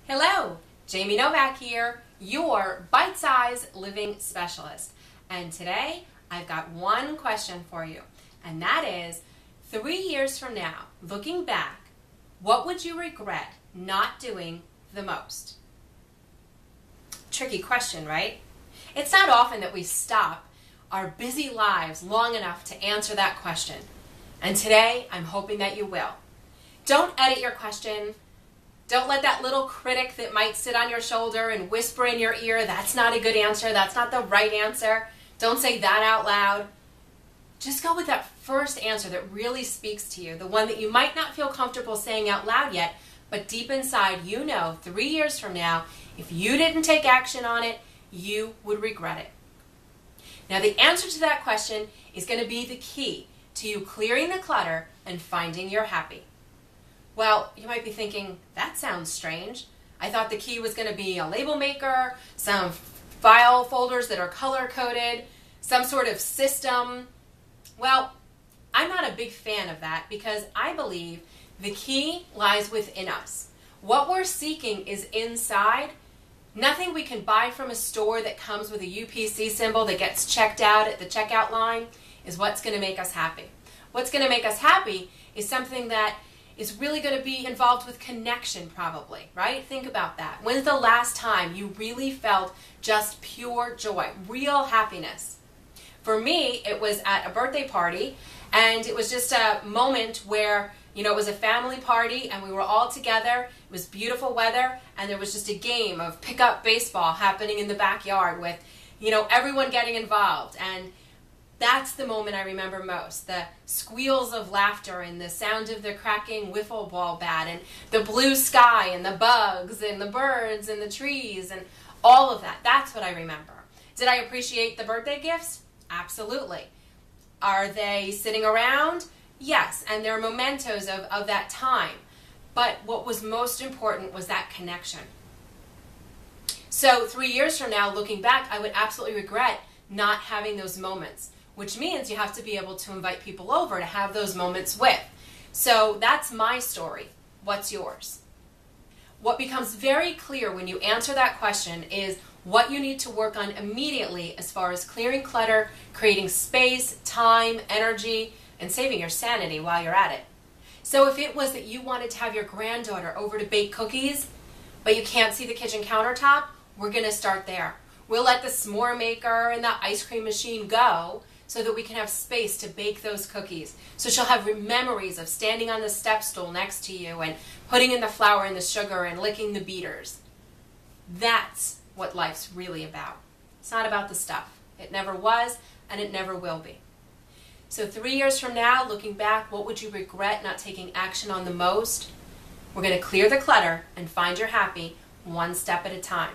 Hello, Jamie Novak here, your bite-sized living specialist. And today I've got one question for you, and that is, 3 years from now, looking back, what would you regret not doing the most? Tricky question, right? It's not often that we stop our busy lives long enough to answer that question. And today, I'm hoping that you will. Don't edit your question. Don't let that little critic that might sit on your shoulder and whisper in your ear, that's not a good answer, that's not the right answer. Don't say that out loud. Just go with that first answer that really speaks to you, the one that you might not feel comfortable saying out loud yet, but deep inside you know 3 years from now, if you didn't take action on it, you would regret it. Now the answer to that question is going to be the key to you clearing the clutter and finding your happy. Well, you might be thinking, that sounds strange. I thought the key was going to be a label maker, some file folders that are color-coded, some sort of system. Well, I'm not a big fan of that because I believe the key lies within us. What we're seeking is inside. Nothing we can buy from a store that comes with a UPC symbol that gets checked out at the checkout line is what's going to make us happy. What's going to make us happy is something that is really going to be involved with connection probably, right? Think about that. When's the last time you really felt just pure joy, real happiness? For me, it was at a birthday party, and it was just a moment where, it was a family party and we were all together. It was beautiful weather, and there was just a game of pickup baseball happening in the backyard with, everyone getting involved. And that's the moment I remember most, the squeals of laughter and the sound of the cracking wiffle ball bat and the blue sky and the bugs and the birds and the trees and all of that. That's what I remember. Did I appreciate the birthday gifts? Absolutely. Are they sitting around? Yes, and they're mementos of that time. But what was most important was that connection. So 3 years from now, looking back, I would absolutely regret not having those moments, which means you have to be able to invite people over to have those moments with. So that's my story. What's yours? What becomes very clear when you answer that question is what you need to work on immediately as far as clearing clutter, creating space, time, energy, and saving your sanity while you're at it. So if it was that you wanted to have your granddaughter over to bake cookies, but you can't see the kitchen countertop, we're going to start there. We'll let the s'more maker and the ice cream machine go so that we can have space to bake those cookies. So she'll have memories of standing on the step stool next to you and putting in the flour and the sugar and licking the beaters. That's what life's really about. It's not about the stuff. It never was, and it never will be. So 3 years from now, looking back, what would you regret not taking action on the most? We're going to clear the clutter and find your happy one step at a time.